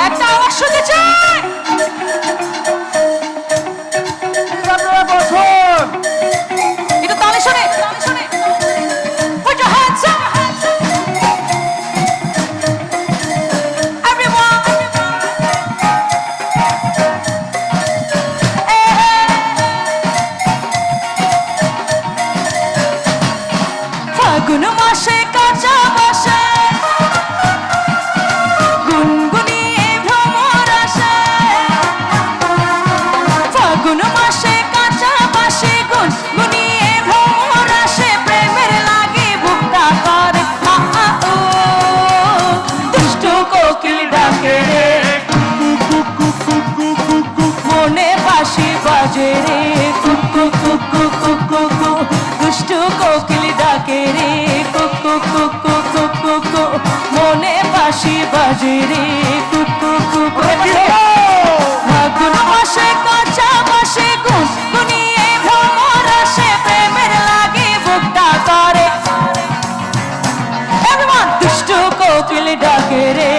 একটা আওয়াজ শুনতে চাই। আপনারা বসুন। একটু তালে শুনে Put your hands up. Everyone. ফাগুন মাসে কাঁচা বাসে গুনগুনিয়ে ভ্রমর আসে। ফাগুন মাসে কাঁচা বাসে গুনগুনিয়ে ভ্রমর আসে। প্রেমের লাগে বুকটা করে আ আ ও। দুষ্টু কোকিল ডাকে রে মনে বাঁশি বাজে রে কুকু কুকু কুকু কু। দুষ্টু কোকিল ডাকে রে কুকু কুকু কুকু কু। মনে বাঁশি বাজে রে কুকু কুকু। ফাগুন মাসে কাঁচা বাসে গুনগুনিয়ে ভ্রমর আসে। প্রেমের লাগে বুকটা করে Everyone. দুষ্টু কোকিল ডাকে রে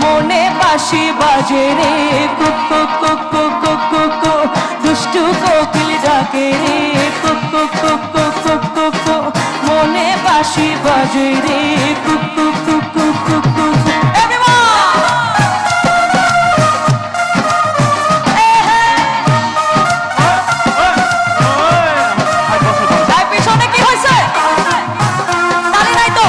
মনে বাঁশি বাজে রে কুকু কুকু কুকু কু। দুষ্টু কোকিল ডাকে রে কুকু কুকু কুকু কু। মনে বাঁশি বাজে রে কুকু কুকু কুকু কু। পিছনে কি হয়েছে? তালি নাই তো?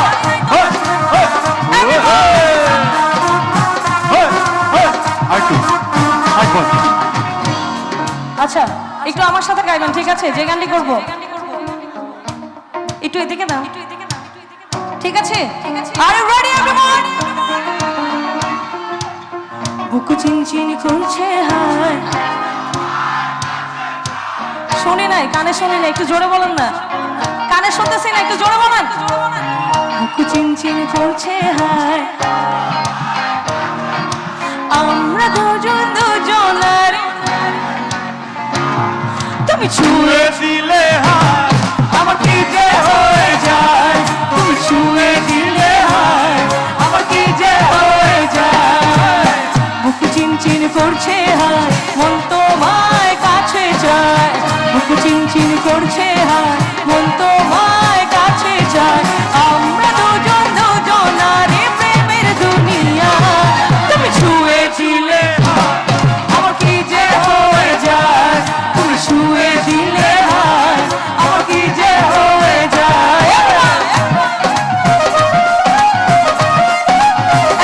আচ্ছা একটু আমার সাথে গাইবেন, ঠিক আছে? যে গানটি করবো একটু এদিকে দাও, ঠিক আছে? Are you ready everyone? বুকু চিনচিন করছে হায়। শুনি নাই, কানে শুনি নাই, একটু জোরে বলেন না। কানে শুনতেছি না, একটু জোরে বলেন। বুকু চিনচিন করছে হায়। আমরা দুজন দুজনের তুমি ছুঁয়ে দিলে হায় আমার কি যে হয়ে যায়। তুমি ছুঁয়ে দিলে হায় আমার কি যে হয়ে যায়। বুক চিনচিন করছে হায় মন তোমায় কাছে চায়। বুক চিনচিন করছে হায় মন তোমায় কাছে চায়। আমরা দুজন দুজনারে প্রেমের দুনিয়া তুমি ছুঁয়ে দিলে হায় আমার কি যে হয়ে যায়। তুমি ছুঁয়ে দিলে হায় আমার কি যে হয়ে যায়।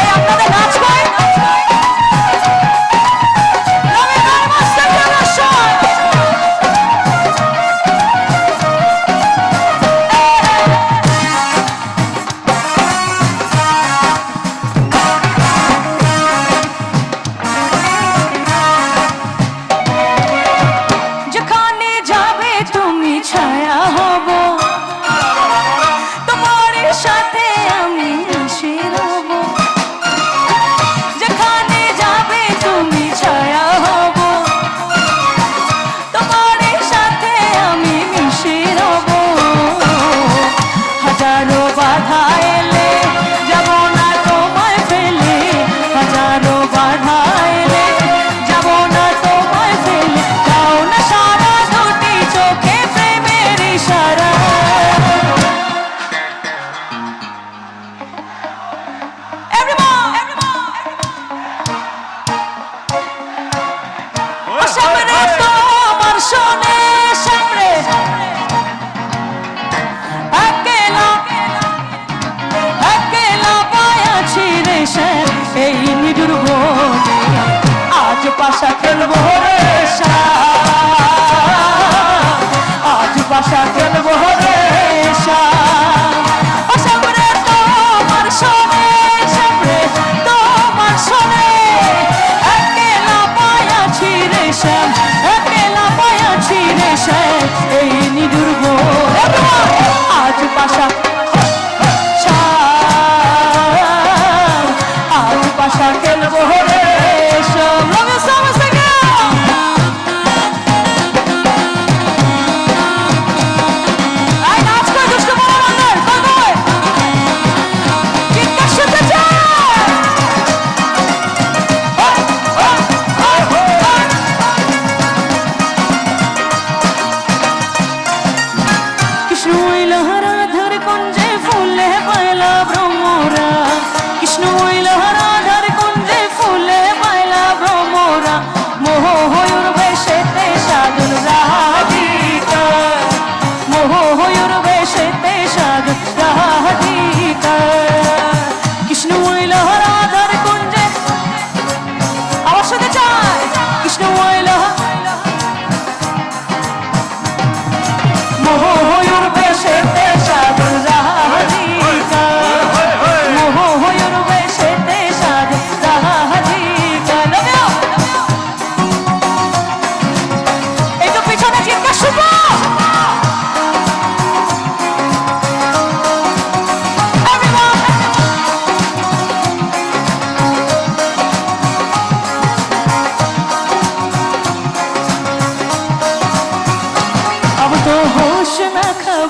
এই আপনাদের নাচ হয় রবিবার মাস্টার জনসন। যেখানে যাবে তুমি ছায়া হব, তোমার সাথে আমি এসে রব। যেখানে যাবে তুমি ছায়া হব, তোমার সাথে আমি মিশে রব। হাজারো বাধা এলে যাব না তোমায় ফেলে। হাজারো বাধা এলে যাব না তোমায় ফেলে। যাও না সারা দুটি চোখে প্রেমের ইশারা। সামনে তোমার শোনে সামনে একেলা একেলা পায়াছি রে শ্যাম এই নিদুর বনে। আজ পাশা খেলবো রে শ্যাম, আজ পাশা খেলবো রে শ্যাম। সামনে তোমার শোনে সামনে তোমার শোনে একেলা পায়াছি রে শ্যাম, একেলা পায়াছি রে শ্যাম এই নিদুর বনে। আজ পাশা শ্যাম, আজ পাশা খেলবো রে শ্যাম। Love you so much again. I নাচ করে দুষ্টু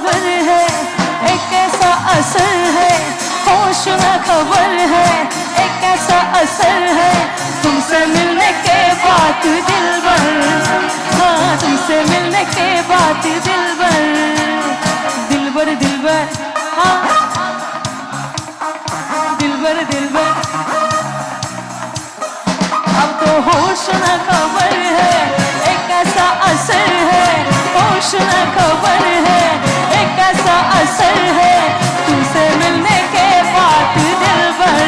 खबर है एक ऐसा असर है होश न खबर है एक ऐसा असर है तुमसे मिलने के बाद दिलबर हाँ तुमसे मिलने के बाद दिलबर दिलबर दिलबर हाँ दिलबर दिलबर अब तो होश न खबर है एक ऐसा असर है होश न खबर है एक ऐसा असर है तुमसे मिलने के बाद दिलबर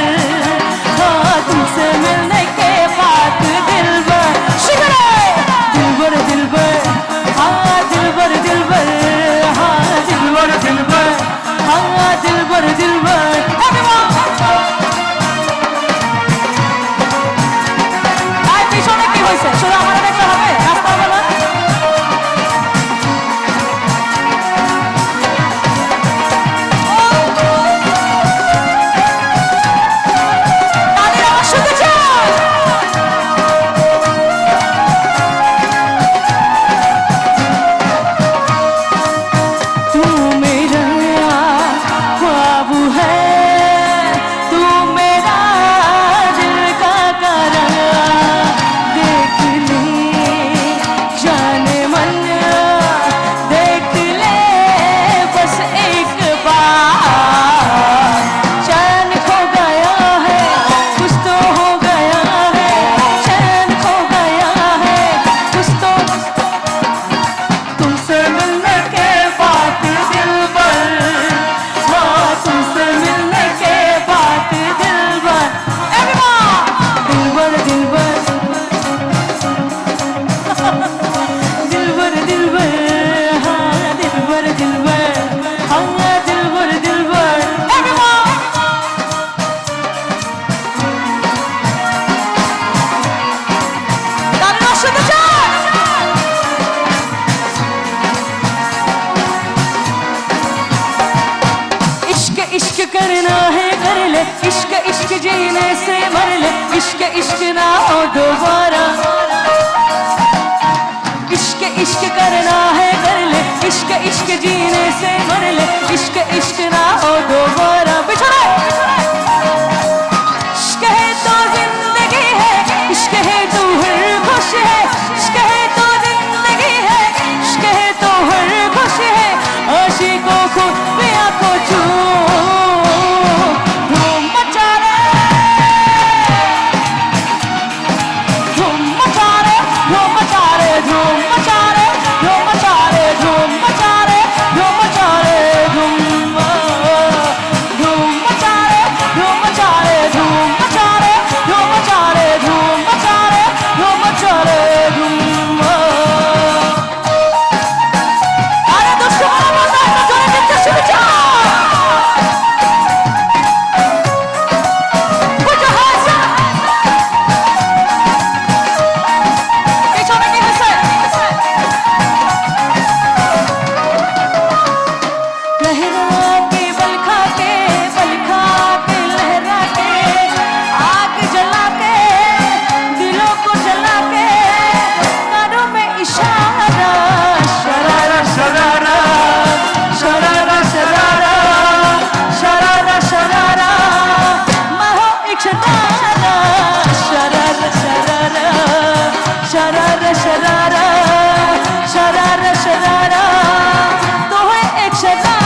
हाँ तुमसे मिलने के बाद दिलबर शुक्र दिलबर दिलबर हाँ दिलबर दिलबर हाँ दिलबर दिलबर हाँ दिलबर दिलबर পিছনে কি হয়েছে শুধু আমার দেখতে হবে রাস্তা বলো তাদের আমার শুনতে চাই तू मेरा ख्वाब है तू मेरा दिल का करार देख ले जाने मन देख ले बस एक बार चैन खो गया है कुछ तो हो गया है चैन खो गया है कुछ तो तुमसे मिलने के बाद दिलबर हाँ तुमसे मिलने के बाद दिलबर दिलबर दिलबर दिलबर दिलबर हाँ दिलबर दिलबर हाँ दिलबर दिलबर তাদের শুনতে চাই इश्क इश्क करना है कर ले इश्क इश्क जीने से मर ले इश्क इश्क ना हो दोबारा इश्क इश्क करना है कर ले इश्क इश्क जीने से मर ले इश्क इश्क ना हो दोबारा बिछड़े इश्क है तो जिंदगी है इश्क है तो हर खुश है इश्क है तो जिंदगी है इश्क है तो हर खुश है आशिकों को पिया को छू धूम मचा रे धूम मचा रे धूम मचा रे धूम मचा रे धूम मचा रे धूम मचा रे धूम मचा रे धूम धूम मचा रे धूम मचा रे धूम मचा रे धूम मचा रे धूम मचा रे धूम मचा रे धूम আরে দোস্ত আমার একটা জোরে দেখতে শুনে যা বুঝা হাসা পিছনে কি হইছে लहरा के बल खा के लहरा के आग जला के दिलों को जला के कानों में इशारा शरारा शरारा शरारा शरारा शरारा शरारा मैं हूँ एक शरारा शरारा शरारा शरारा शरारा शरारा शरारा तो है एक शरारा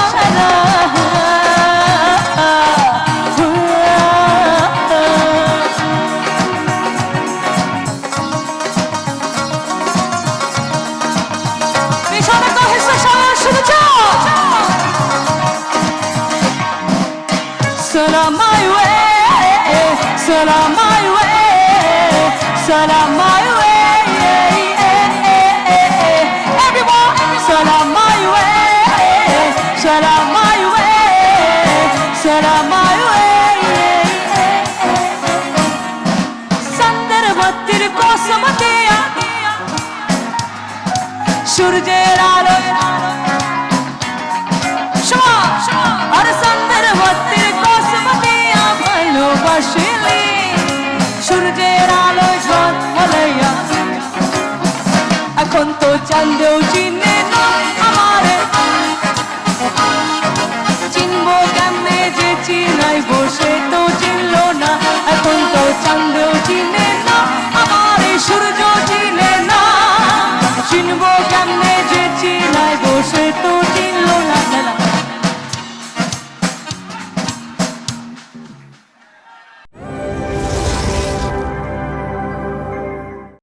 পিছনে তো হিসা সবাই শুনে যাও Salam my way, salam my way, salam my way. Everyone, salam my way, salam my way, salam my way. Sandar batir ko samatiya, সূর্যের আলো আর সন্ধ্যের ভক্তির কসম দিয়া ভালোবাসিলি সূর্যের আলো ঝলমলাইয়া এখন তো চাঁদেও চিনে না আমারে সামনে যে চিনায় বসে তো চিনল